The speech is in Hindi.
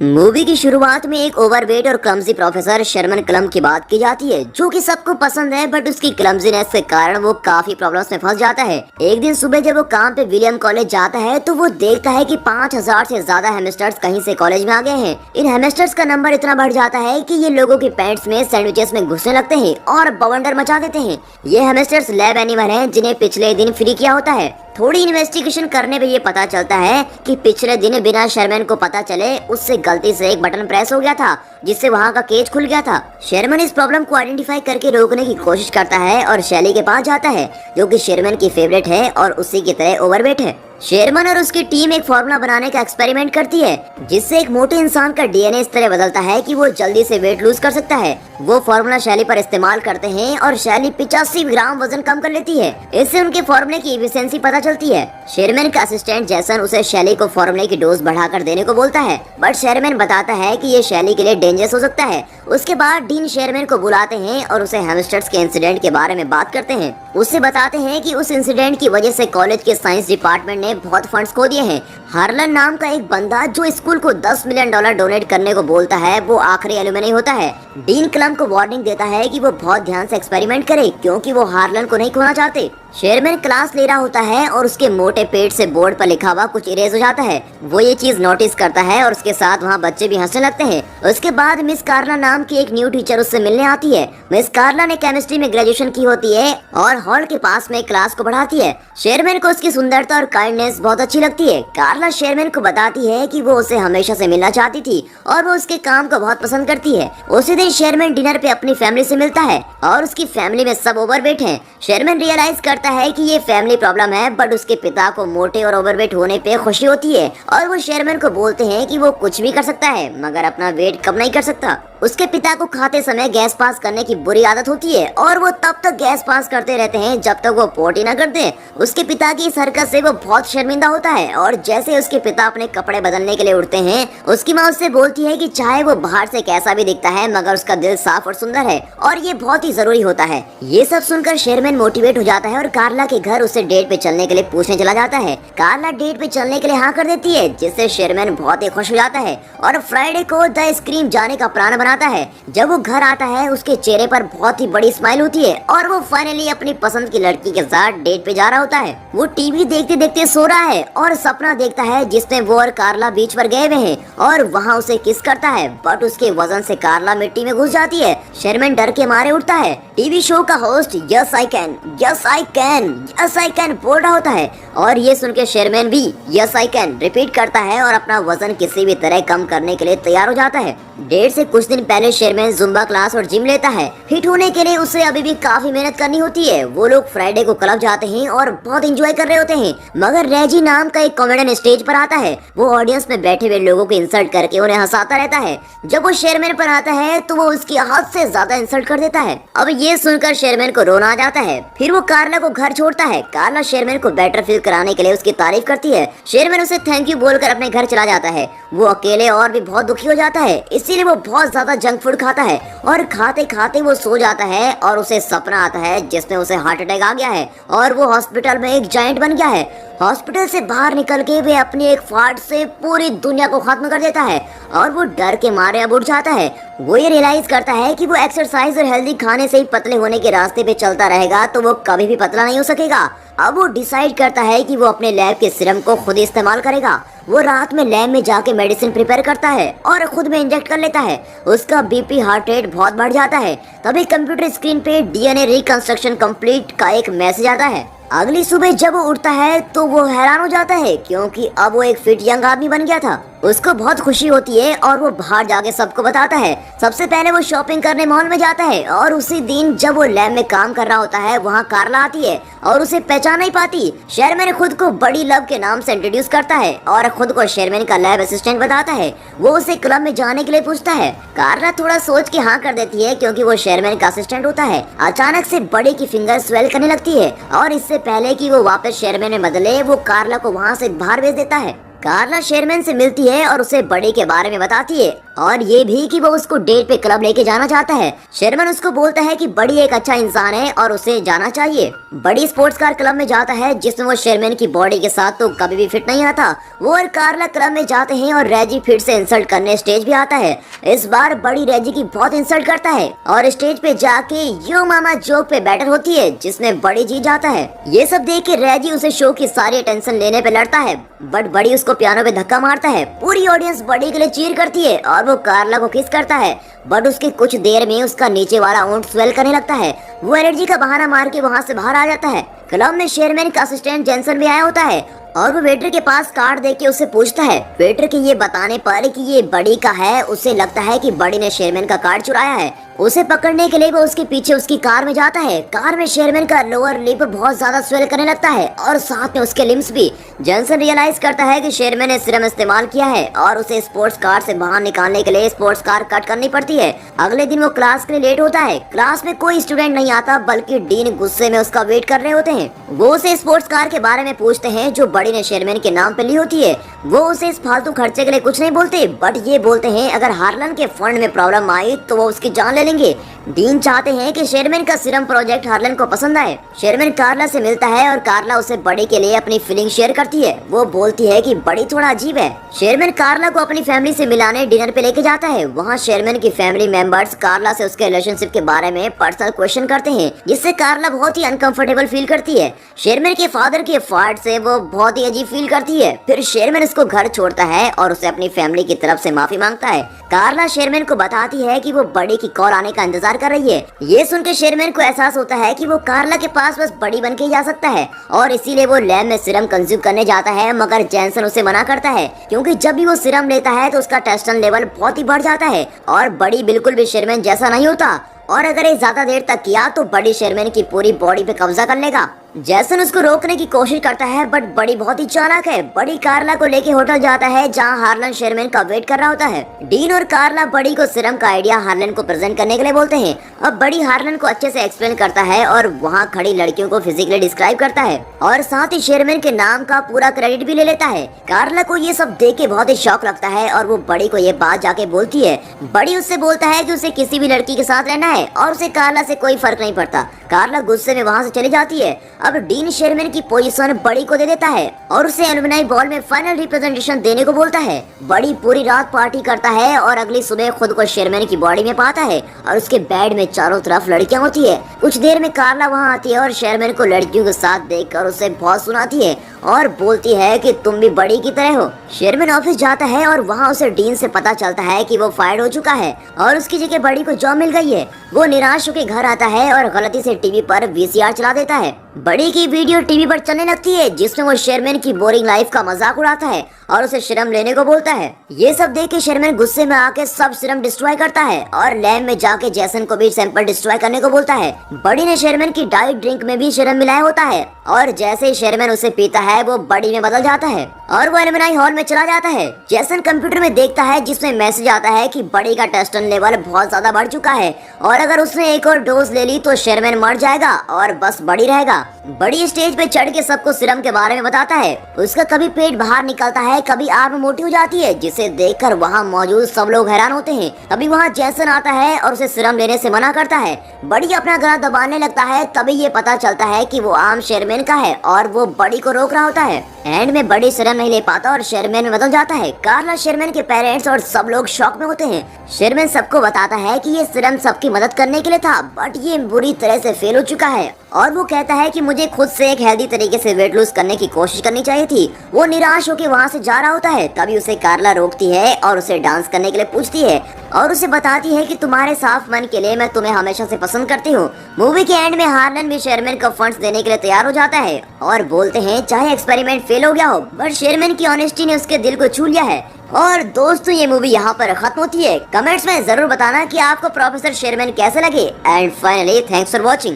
मूवी की शुरुआत में एक ओवरवेट और क्लमजी प्रोफेसर शर्मन क्लम की बात की जाती है, जो कि सबको पसंद है, बट उसकी क्लमजीनेस के कारण वो काफी प्रॉब्लम्स में फंस जाता है। एक दिन सुबह जब वो काम पे विलियम कॉलेज जाता है तो वो देखता है कि 5000 से ज्यादा हेमस्टर्स कहीं से कॉलेज में आ गए हैं। इन हेमस्टर्स का नंबर इतना बढ़ जाता है कि ये लोगों की पैंट्स में सैंडविचेस में घुसने लगते हैं और बवंडर मचा देते हैं। ये हेमस्टर्स लैब एनिमल हैं जिन्हें पिछले दिन फ्री किया होता है। थोड़ी इन्वेस्टिगेशन करने पे ये पता चलता है कि पिछले दिन बिना शर्मन को पता चले उससे गलती से एक बटन प्रेस हो गया था, जिससे वहाँ का केज खुल गया था। शर्मन इस प्रॉब्लम को आइडेंटिफाई करके रोकने की कोशिश करता है और शैली के पास जाता है, जो कि शर्मन की फेवरेट है और उसी की तरह ओवरवेट है। शेरमन और उसकी टीम एक फॉर्मूला बनाने का एक्सपेरिमेंट करती है, जिससे एक मोटे इंसान का डीएनए इस तरह बदलता है कि वो जल्दी से वेट लूज कर सकता है। वो फॉर्मूला शैली पर इस्तेमाल करते हैं और शैली 85 ग्राम वजन कम कर लेती है। इससे उनके फॉर्मूले की एफिशिएंसी पता चलती है। शेरमैन का असिस्टेंट जैसन उसे शैली को फॉर्मूले की डोज बढ़ाकर देने को बोलता है, बट शेरमैन बताता है कि ये शैली के लिए डेंजरस हो सकता है। उसके बाद डीन शेरमैन को बुलाते हैं और उसे हेमस्टर्स के इंसिडेंट के बारे में बात करते हैं। उससे बताते हैं कि उस इंसिडेंट की वजह से कॉलेज के साइंस डिपार्टमेंट ने बहुत फंड्स खो दिए हैं। हार्लन नाम का एक बंदा जो स्कूल को $10 मिलियन डोनेट करने को बोलता है, वो आखिरी एलुमनी होता है। डीन क्लम को वार्निंग देता है कि वो बहुत ध्यान से एक्सपेरिमेंट करे, क्योंकि वो हार्लन को नहीं खोना चाहते। शेरमैन क्लास ले रहा होता है और उसके मोटे पेट से बोर्ड पर लिखा हुआ कुछ इरेज हो जाता है। वो ये चीज नोटिस करता है और उसके साथ वहाँ बच्चे भी हंसने लगते हैं। उसके बाद मिस कार्ला नाम की एक न्यू टीचर उससे मिलने आती है। मिस कार्ला ने केमिस्ट्री में ग्रेजुएशन की होती है और हॉल के पास में क्लास को पढ़ाती है। शेरमैन को उसकी सुंदरता और काइंडनेस बहुत अच्छी लगती है। कार्ला शेरमैन को बताती है कि वो उसे हमेशा से मिलना चाहती थी और वो उसके काम को बहुत पसंद करती है। उसी दिन शेरमैन डिनर पे अपनी फैमिली से मिलता है और उसकी फैमिली में सब ओवरवेट हैं। शेरमैन रियलाइज करता है कि ये फैमिली प्रॉब्लम है, बट उसके पिता को मोटे और ओवरवेट होने पे खुशी होती है और वो शेरमैन को बोलते हैं कि वो कुछ भी कर सकता है, मगर अपना वेट कम नहीं कर सकता। उसके पिता को खाते समय गैस पास करने की बुरी आदत होती है और वो तब तक गैस पास करते रहते हैं जब तक वो पोटी न कर दे। उसके पिता की इस हरकत से वो बहुत शर्मिंदा होता है और जैसे उसके पिता अपने कपड़े बदलने के लिए उठते हैं, उसकी माँ उससे बोलती है कि चाहे वो बाहर से कैसा भी दिखता है, मगर उसका दिल साफ और सुंदर है और ये बहुत ही जरूरी होता है। ये सब सुनकर शेरमैन मोटिवेट हो जाता है और कार्ला के घर उसे डेट पे चलने के लिए पूछने चला जाता है। कार्ला डेट पे चलने के लिए हाँ कर देती है, जिससे शेरमैन बहुत ही खुश हो जाता है और फ्राइडे को द स्क्रीम जाने का प्लान बनाता है। जब वो घर आता है, उसके चेहरे पर बहुत ही बड़ी स्माइल होती है और वो फाइनली अपनी पसंद की लड़की के साथ डेट पे जा रहा होता है। वो टीवी देखते देखते सो रहा है और सपना देखता है जिसमें वो और कार्ला बीच पर गए हुए हैं और वहाँ उसे किस करता है, बट उसके वजन से कार्ला मिट्टी में घुस जाती है। शेरमैन डर के मारे उठता है। टीवी शो का host yes I can, yes I can, yes I can बोल रहा होता है और ये सुन के शेरमैन भी यस आई कैन रिपीट करता है और अपना वजन किसी भी तरह कम करने के लिए तैयार हो जाता है। डेट से कुछ दिन पहले शेरमैन जुम्बा क्लास और जिम लेता है। फिट होने के लिए उसे अभी भी काफी मेहनत करनी होती है। वो लोग फ्राइडे को क्लब जाते हैं और बहुत एंजॉय कर रहे होते हैं, मगर रेजी नाम का एक कॉमेडियन स्टेज पर आता है। वो ऑडियंस में बैठे हुए लोगों को इंसल्ट करके उन्हें हंसाता रहता है। जब वो शेरमैन पर आता है तो वो उसकी हद से ज्यादा इंसल्ट कर देता है। अब ये सुनकर शेरमैन को रोना आ जाता है। फिर वो कार्ला को घर छोड़ता है। कार्ला शेरमैन को बेटर फील कराने के लिए उसकी तारीफ करती है। शेरमैन उसे थैंक यू बोलकर अपने घर चला जाता है। वो अकेले और भी बहुत दुखी हो जाता है, इसीलिए वो बहुत ज्यादा जंक फूड खाता है और खाते खाते वो सो जाता है और उसे सपना आता है जिसमें उसे हार्ट अटैक आ गया है और वो हॉस्पिटल में एक जायंट बन गया है। हॉस्पिटल से बाहर निकल के वे अपनी एक फाट से पूरी दुनिया को खत्म कर देता है और वो डर के मारे अब उठ जाता है। वो ये रियलाइज करता है कि वो एक्सरसाइज और हेल्दी खाने से ही पतले होने के रास्ते पे चलता रहेगा तो वो कभी भी पतला नहीं हो सकेगा। अब वो डिसाइड करता है कि वो अपने लैब के सीरम को खुद ही इस्तेमाल करेगा। वो रात में लैब में जाके मेडिसिन प्रिपेयर करता है और खुद में इंजेक्ट कर लेता है। उसका बीपी हार्ट रेट बहुत बढ़ जाता है। तभी कंप्यूटर स्क्रीन पे डीएनए रिकंस्ट्रक्शन कंप्लीट का एक मैसेज आता है। अगली सुबह जब वो उठता है तो वो हैरान हो जाता है, क्योंकि अब वो एक फिट यंग आदमी बन गया था। उसको बहुत खुशी होती है और वो बाहर जाके सबको बताता है। सबसे पहले वो शॉपिंग करने मॉल में जाता है और उसी दिन जब वो लैब में काम कर रहा होता है, वहाँ कार्ला आती है और उसे पहचान नहीं पाती। शेरमैन खुद को बड़ी लव के नाम से इंट्रोड्यूस करता है और खुद को शेरमैन का लैब असिस्टेंट बताता है। वो उसे क्लब में जाने के लिए पूछता है। कार्ला थोड़ा सोच के हाँ कर देती है, क्योंकि वो शेरमैन का असिस्टेंट होता है। अचानक से बड़ी की फिंगर स्वेल करने लगती है और इससे पहले कि वो वापस शेरमैन में बदले, वो कार्ला को वहाँ से बाहर भेज देता है। कार्ला शेरमैन से मिलती है और उसे बड़ी के बारे में बताती है और ये भी कि वो उसको डेट पे क्लब लेके जाना चाहता है। शर्मन उसको बोलता है कि बड़ी एक अच्छा इंसान है और उसे जाना चाहिए। बड़ी स्पोर्ट्स कार क्लब में जाता है जिसमें वो शर्मन की बॉडी के साथ तो कभी भी फिट नहीं आता। वो और कार्ला क्लब में जाते हैं और रेजी फिर से इंसल्ट करने स्टेज पे आता है। इस बार बड़ी रेजी की बहुत इंसल्ट करता है और स्टेज पे जाके यो मामा जोक पे बैटर होती है जिसमें बड़ी जीत जाता है। ये सब देख के रेजी उसे शो की सारी अटेंशन लेने पे लड़ता है, बट बड़ी उसको पियानो पे धक्का मारता है। पूरी ऑडियंस बड़ी के लिए चीयर करती है और वो कार्ला को किस करता है, बट उसके कुछ देर में उसका नीचे वाला ऊंट स्वेल करने लगता है। वो एनर्जी का बहाना मार के वहाँ से बाहर आ जाता है। क्लब में शेरमैन का असिस्टेंट जेंसन भी आया होता है और वो वेटर के पास कार्ड देके के उसे पूछता है। वेटर के ये बताने पर कि ये बड़ी का है, उसे लगता है कि बड़ी ने शेरमैन का कार्ड चुराया है। उसे पकड़ने के लिए वो उसके पीछे उसकी कार में जाता है। कार में शेरमैन का लोअर लिप बहुत ज्यादा स्वेल करने लगता है और साथ में उसके लिम्स भी। जेंसन रियलाइज करता है कि शेरमैन ने सीरम इस्तेमाल किया है और उसे स्पोर्ट्स कार से बाहर निकालने के लिए स्पोर्ट्स कार कट करनी पड़ती है। अगले दिन वो क्लास के लिए लेट होता है। क्लास में कोई स्टूडेंट नहीं आता बल्कि डीन गुस्से में उसका वेट कर रहे होते हैं। वो उसे स्पोर्ट्स कार के बारे में पूछते हैं जो बड़ी ने शेरमैन के नाम पे ली होती है। वो उसे इस फालतू खर्चे के लिए कुछ नहीं बोलते, बट ये बोलते हैं अगर हार्लन के फंड में प्रॉब्लम आई तो वो उसकी जान ले लेंगे। डीन चाहते हैं कि शेरमैन का सीरम प्रोजेक्ट हार्लन को पसंद आए। शेरमैन कार्ला से मिलता है और कार्ला उसे बड़ी के लिए अपनी फीलिंग शेयर करती है। वो बोलती है कि बड़ी थोड़ा अजीब है। शेरमैन कार्ला को अपनी फैमिली से मिलाने डिनर पे लेके जाता है। वहाँ शेरमैन की फैमिली मेंबर्स कार्ला से उसके रिलेशनशिप के बारे में पर्सनल क्वेश्चन करते हैं जिससे कार्ला बहुत ही अनकंफर्टेबल फील करती है। शेरमैन के फादर के फाट से वो बहुत ही अजीब फील करती है। फिर शेरमैन उसको घर छोड़ता है और उसे अपनी फैमिली की तरफ से माफी मांगता है। कार्ला शेरमैन को बताती है कि वो बड़ी की कॉल आने का इंतजार कर रही है। ये सुनकर शेरमैन को एहसास होता है कि वो कार्ला के पास बस बड़ी बन के ही जा सकता है और इसीलिए वो लैब में सीरम कंज्यूम करने जाता है, मगर जेंसन उसे मना करता है क्योंकि जब भी वो सीरम लेता है तो उसका टेस्टोस्टेरोन लेवल बहुत ही बढ़ जाता है और बड़ी बिल्कुल भी शेरमैन जैसा नहीं होता और अगर ये ज्यादा देर तक किया तो बड़ी शेरमैन की पूरी बॉडी पे कब्जा कर लेगा। जैसन उसको रोकने की कोशिश करता है बट बड़ी बहुत ही चालाक है। बड़ी कार्ला को लेके होटल जाता है जहां हार्लन शेरमैन का वेट कर रहा होता है। डीन और कार्ला बड़ी को सीरम का आइडिया हार्लन को प्रेजेंट करने के लिए बोलते हैं। अब बड़ी हार्लन को अच्छे से एक्सप्लेन करता है और वहां खड़ी लड़कियों को फिजिकली डिस्क्राइब करता है और साथ ही शेरमैन के नाम का पूरा क्रेडिट भी ले लेता है। कार्ला को ये सब देख के बहुत ही शौक लगता है और वो बड़ी को ये बात जाके बोलती है। बड़ी उससे बोलता है कि उसे किसी भी लड़की के साथ रहना है और उसे कार्ला से कोई फर्क नहीं पड़ता। कार्ला गुस्से में वहाँ से चली जाती है। अब डीन शेरमैन की पोजीशन बड़ी को दे देता है और उसे एलुमनाई बॉल में फाइनल रिप्रेजेंटेशन देने को बोलता है। बड़ी पूरी रात पार्टी करता है और अगली सुबह खुद को शेरमैन की बॉडी में पाता है और उसके बेड में चारों तरफ लड़कियां होती है। कुछ देर में कार्ला वहाँ आती है और शेरमैन को लड़कियों के साथ देखकर उसे बहुत सुनाती है और बोलती है कि तुम भी बड़ी की तरह हो। शेरमैन ऑफिस जाता है और वहाँ उसे डीन से पता चलता है कि वो फायर हो चुका है और उसकी जगह बड़ी को जॉब मिल गई है। वो निराश होकर घर आता है और गलती से टीवी पर वीसीआर चला देता है। बड़ी की वीडियो टीवी पर चलने लगती है जिसमें वो शेरमैन की बोरिंग लाइफ का मजाक उड़ाता है और उसे सीरम लेने को बोलता है। ये सब देख के शेरमैन गुस्से में आके सब सीरम डिस्ट्रॉय करता है और लैब में जाके जेसन को भी सैंपल डिस्ट्रॉय करने को बोलता है। बड़ी ने शेरमैन की डाइट ड्रिंक में भी सीरम मिलाया होता है और जैसे ही शेरमैन उसे पीता है वो बड़ी में बदल जाता है और वो एलुमनाई हॉल में चला जाता है। जेसन कंप्यूटर में देखता है जिसमें मैसेज आता है कि बड़ी का टेस्टोस्टेरोन लेवल बहुत ज्यादा बढ़ चुका है और अगर उसने एक और डोज ले ली तो शेरमैन मर जाएगा और बस बड़ी रहेगा। बड़ी स्टेज पे चढ़ के सबको सीरम के बारे में बताता है। उसका कभी पेट बाहर निकलता है, कभी आर्म मोटी हो जाती है जिसे देखकर वहाँ मौजूद सब लोग हैरान होते हैं। तभी वहाँ जेसन आता है और उसे सीरम लेने से मना करता है। बड़ी अपना गला दबाने लगता है, तभी ये पता चलता है कि वो आम शेरमैन का है और वो बड़ी को रोक रहा होता है। एंड में बड़ी सीरम नहीं ले पाता और शेरमैन में बदल जाता है। कार्ला शेरमैन के पेरेंट्स और सब लोग शॉक में होते हैं। शेरमैन सबको बताता है कि ये सीरम सबकी मदद करने के लिए था बट ये बुरी तरह से फेल हो चुका है और वो कहता है कि मुझे खुद से एक हेल्दी तरीके से वेट लूज करने की कोशिश करनी चाहिए थी। वो निराश होकर वहाँ से जा रहा होता है। तभी उसे कार्ला रोकती है और उसे डांस करने के लिए पूछती है और उसे बताती है कि तुम्हारे साफ मन के लिए मैं तुम्हें हमेशा से पसंद करती हूँ। मूवी के एंड में हार्लन भी शेरमैन को फंड्स देने के लिए तैयार हो जाता है और बोलते हैं चाहे एक्सपेरिमेंट फेल हो गया हो बट शेरमैन की ऑनेस्टी ने उसके दिल को छू लिया है। और दोस्तों ये मूवी यहाँ पर खत्म होती है। कमेंट्स में जरूर बताना कि आपको प्रोफेसर शेरमैन कैसे लगे and finally thanks for watching.